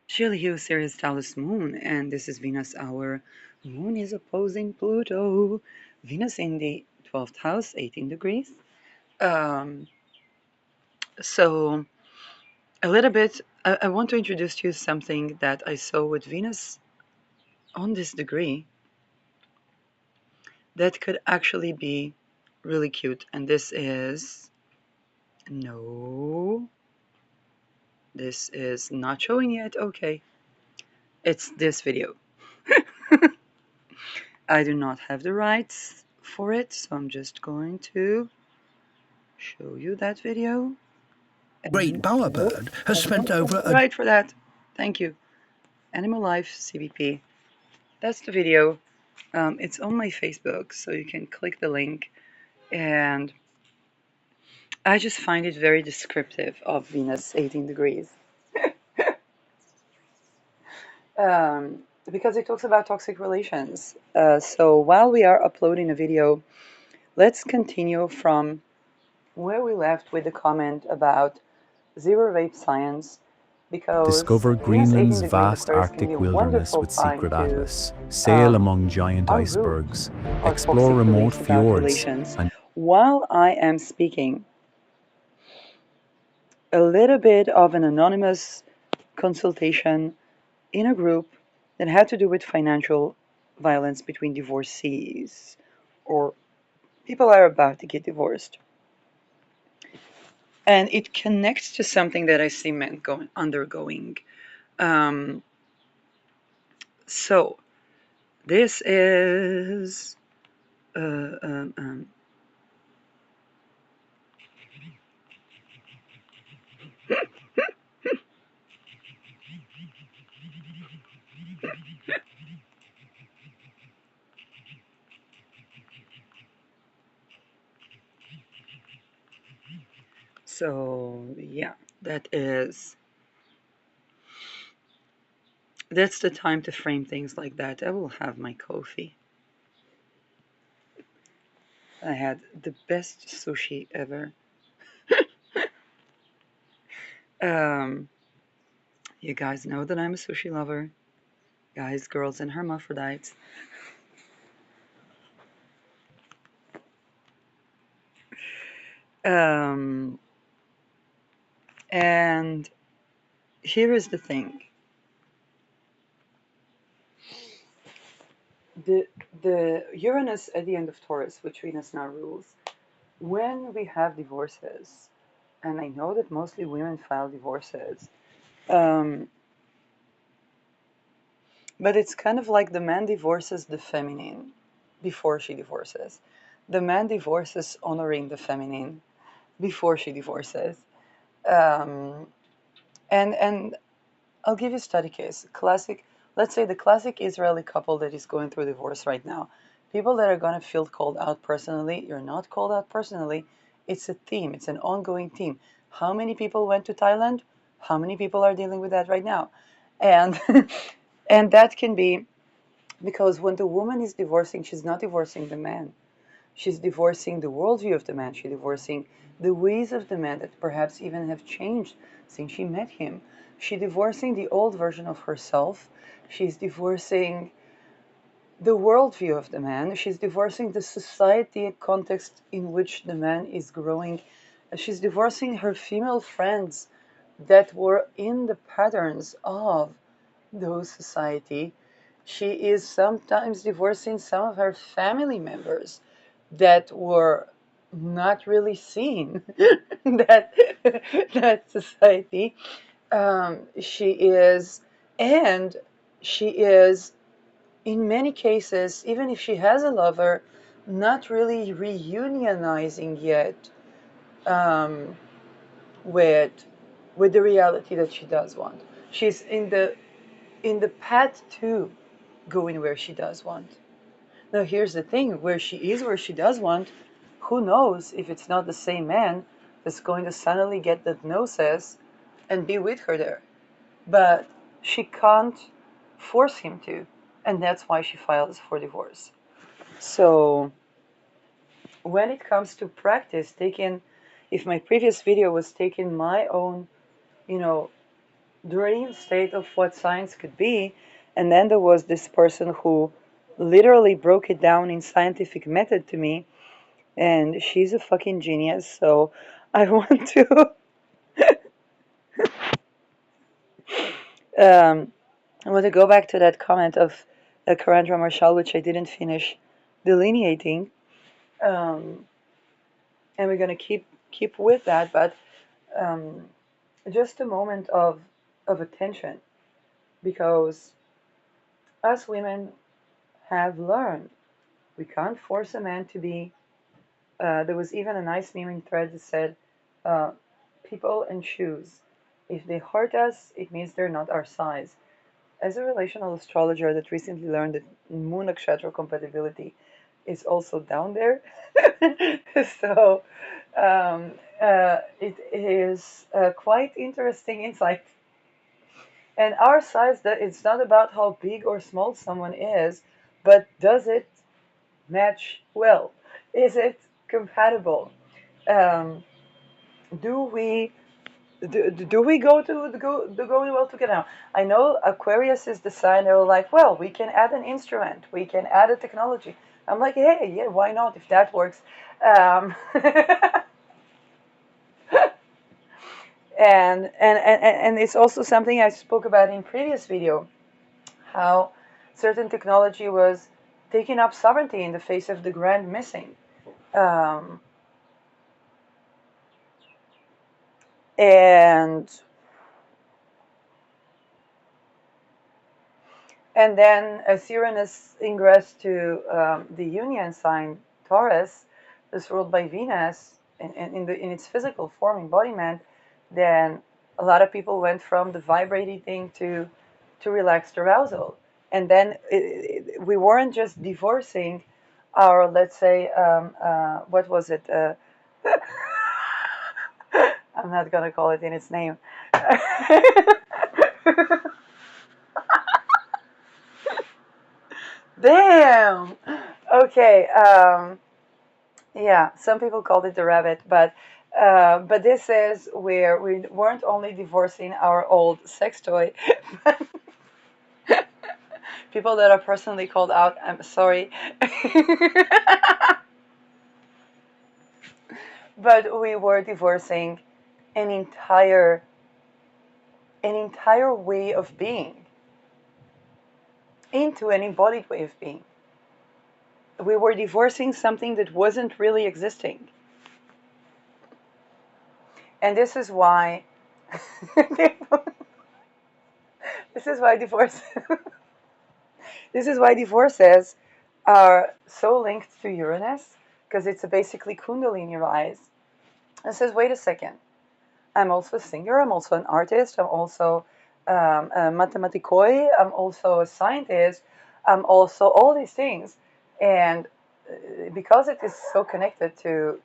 Shilyu Sirius Taurus moon, and this is Venus. Our moon is opposing Pluto. Venus in the 12th house, 18 degrees. Um, so, a little bit, I want to introduce to you something that I saw with Venus on this degree that could actually be really cute. And this is, no, this is not showing yet. Okay, it's this video. I do not have the rights for it, so I'm just going to show you that video. Great bowerbird has spent over a... Right for that. Thank you. Animal Life CBP. That's the video. It's on my Facebook, so you can click the link. And I just find it very descriptive of Venus 18 degrees. Because it talks about toxic relations. So while we are uploading a video, let's continue from where we left with the comment about zero wave science, because Discover Venus 18 Greenland's degree vast Aquarius can be Arctic a wilderness wonderful with time secret to atlas, sail among giant unroot icebergs, our explore toxic remote beliefs about fjords, relations. and While I am speaking, a little bit of an anonymous consultation in a group that had to do with financial violence between divorcees or people are about to get divorced. And it connects to something that I see men undergoing. Um, so, this is. Uh, um, um, so, yeah, that's the time to frame things like that. I will have my coffee. I had the best sushi ever. Um, you guys know that I'm a sushi lover. Guys, girls, and hermaphrodites. Um, and here is the thing. The, the Uranus at the end of Taurus, which Venus now rules, when we have divorces, and I know that mostly women file divorces, um, but it's kind of like the man divorces the feminine before she divorces. The man divorces honoring the feminine before she divorces. Um, and I'll give you a study case. Classic, let's say the classic Israeli couple that is going through divorce right now. People that are going to feel called out personally, you're not called out personally. It's a theme, it's an ongoing theme. How many people went to Thailand? How many people are dealing with that right now? And and that can be because when the woman is divorcing, she's not divorcing the man. She's divorcing the worldview of the man. She's divorcing the ways of the man that perhaps even have changed since she met him. She's divorcing the old version of herself. She's divorcing the worldview of the man. She's divorcing the society context in which the man is growing. She's divorcing her female friends that were in the patterns of those society. She is sometimes divorcing some of her family members that were not really seen that that society. She is, and she is in many cases, even if she has a lover, not really reunionizing yet um, with with the reality that she does want. She's in the path to going where she does want. Now, here's the thing: where she is, where she does want, who knows if it's not the same man that's going to suddenly get that gnosis and be with her there. But she can't force him to, and that's why she files for divorce. So, when it comes to practice, taking, if my previous video was taking my own, you know, dream state of what science could be. And then there was this person who literally broke it down in scientific method to me, and she's a fucking genius. So I want to um, I want to go back to that comment of Karandra Marshall, which I didn't finish delineating, um, and we're gonna keep with that, but um, just a moment of attention, because us women have learned we can't force a man to be. There was even a nice meme thread that said, uh, "People and shoes. If they hurt us, it means they're not our size." As a relational astrologer that recently learned that Moon Nakshatra compatibility is also down there, so it is quite interesting insight. And our size, that it's not about how big or small someone is, but does it match well? Is it compatible? Um, do we do we go well together? Now, I know Aquarius is the sign they're like, well, we can add an instrument, we can add a technology. I'm like, hey, yeah, why not if that works? Um, and it's also something I spoke about in previous video, how certain technology was taking up sovereignty in the face of the grand missing. Um, and And then as Uranus ingress to the union sign Taurus, is ruled by Venus in its physical form, embodiment, then a lot of people went from the vibrating thing to relaxed arousal. And then we weren't just divorcing our, let's say, what was it? I'm not going to call it in its name. Damn. Okay. Yeah. Some people called it the rabbit, but this is where we weren't only divorcing our old sex toy. But people that are personally called out, I'm sorry. But we were divorcing an entire way of being into an embodied way of being. We were divorcing something that wasn't really existing. And this is why this is why divorce this is why divorces are so linked to Uranus, because it's basically Kundalini rise. It says, wait a second, I'm also a singer, I'm also an artist, I'm also a mathematikoi, I'm also a scientist, I'm also all these things. And because it is so connected to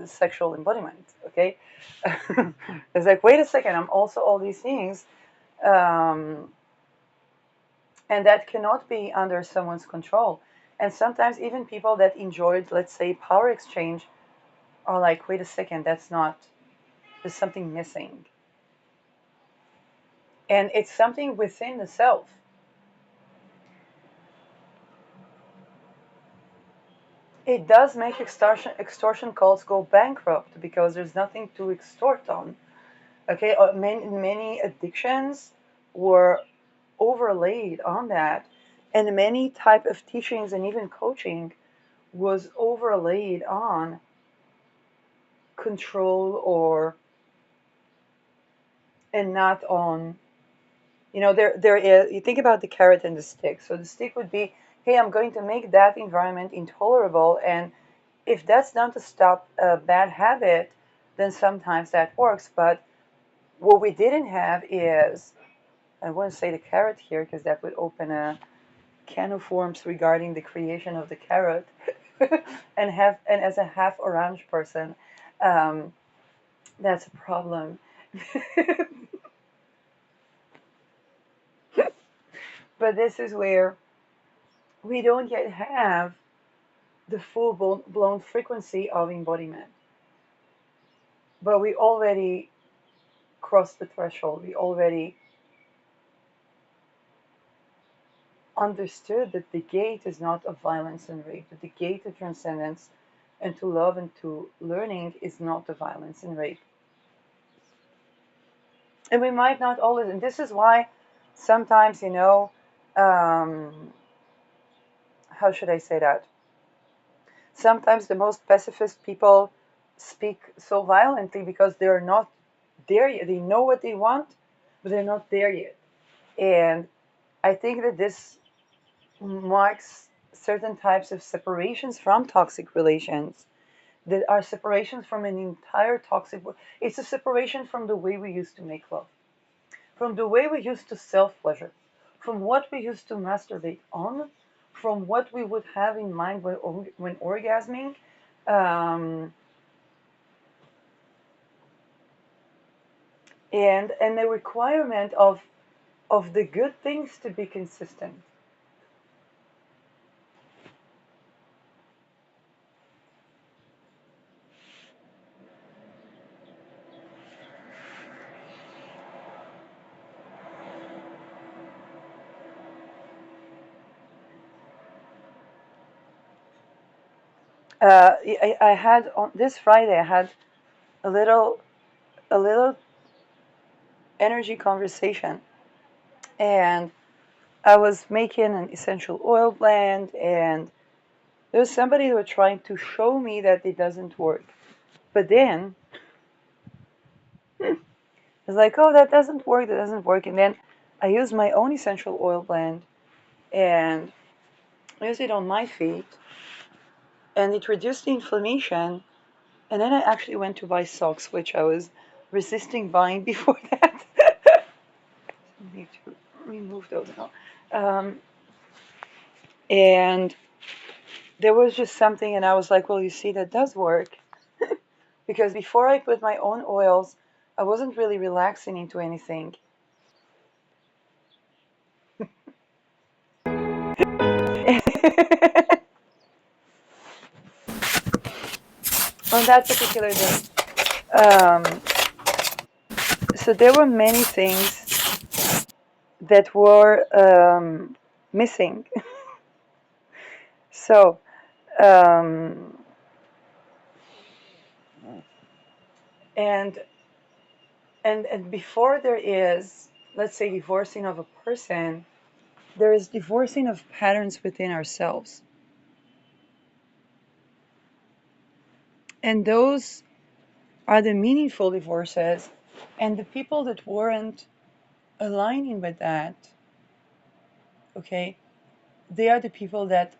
sexual embodiment, okay? It's like, wait a second, I'm also all these things. Um, and that cannot be under someone's control. And sometimes even people that enjoyed, let's say, power exchange are like, wait a second, there's something missing. And it's something within the self. It does make extortion calls go bankrupt because there's nothing to extort on. Okay, many addictions were overlaid on that, and many type of teachings and even coaching was overlaid on control, or and not on, there is, you think about the carrot and the stick. So the stick would be, hey, I'm going to make that environment intolerable, and if that's done to stop a bad habit, then sometimes that works. But what we didn't have is, I wouldn't say the carrot here because that would open a can of worms regarding the creation of the carrot. And as a half orange person, um, that's a problem. But this is where we don't yet have the full blown frequency of embodiment. But we already crossed the threshold. We already understood that the gate is not of violence and rape, that the gate to transcendence and to love and to learning is not the violence and rape. And we might not always, and this is why sometimes, how should I say that? Sometimes the most pacifist people speak so violently because they're not there yet. They know what they want, but they're not there yet. And I think that this marks certain types of separations from toxic relations that are separations from an entire toxic. It's a separation from the way we used to make love, from the way we used to self pleasure, from what we used to masturbate on, from what we would have in mind when orgasming. Um, and the requirement of the good things to be consistent. I had on this Friday. I had a little energy conversation, and I was making an essential oil blend, and there was somebody who was trying to show me that it doesn't work. But then it's like, oh, that doesn't work, that doesn't work. And then I used my own essential oil blend and used it on my feet, and it reduced the inflammation. And then I actually went to buy socks, which I was resisting buying before that. I need to remove those now. And there was just something, and I was like, well, you see, that does work. Because before I put my own oils, I wasn't really relaxing into anything. On that particular day. Um, so there were many things that were missing. So, um, and and before there is, let's say, divorcing of a person, there is divorcing of patterns within ourselves, and those are the meaningful divorces. And the people that weren't aligning with that, okay, they are the people that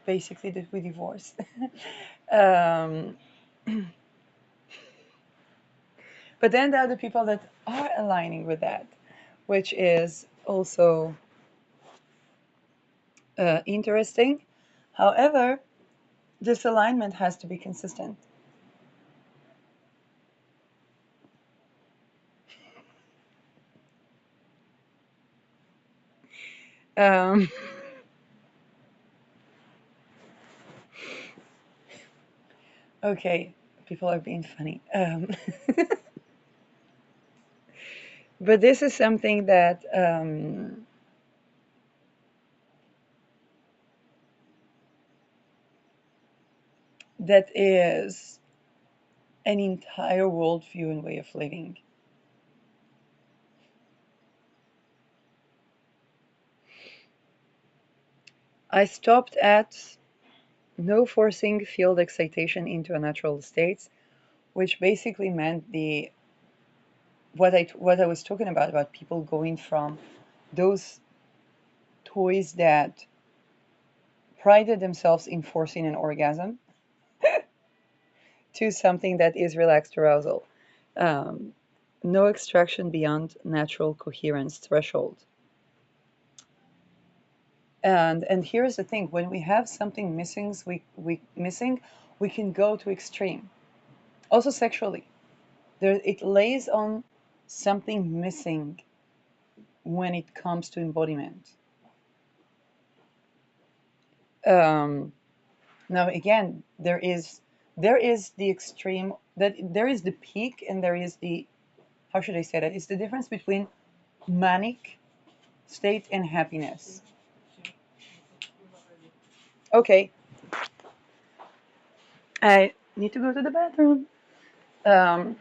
basically that we divorce. um, but then there are the people that are aligning with that, which is also interesting. However, this alignment has to be consistent. Um, okay, people are being funny. But this is something that is an entire worldview and way of living. I stopped at no forcing field excitation into a natural states, which basically meant the what I was talking about people going from those toys that prided themselves in forcing an orgasm to something that is relaxed arousal. Um, no extraction beyond natural coherence threshold. And here's the thing: when we have something missing, we can go to extreme. Also sexually, there it lays on something missing when it comes to embodiment. Um, Now again, there is the extreme, that there is the peak, and there is the, how should I say that? It's the difference between manic state and happiness. Okay, I need to go to the bathroom. Um,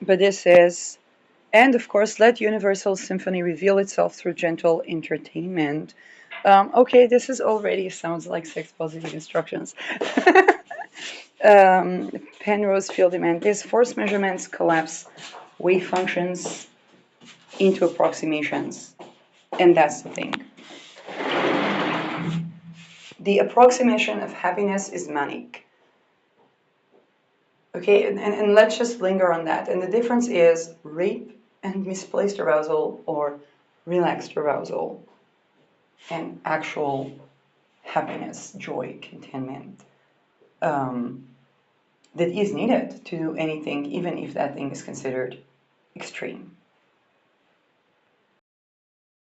but this is, and of course, let Universal Symphony reveal itself through gentle entertainment. Okay, this is already sounds like sex positive instructions. Penrose field demand. These force measurements collapse wave functions into approximations, and that's the thing. The approximation of happiness is manic. Okay, and let's just linger on that. And the difference is rape and misplaced arousal, or relaxed arousal and actual happiness, joy, contentment, that is needed to do anything, even if that thing is considered extreme.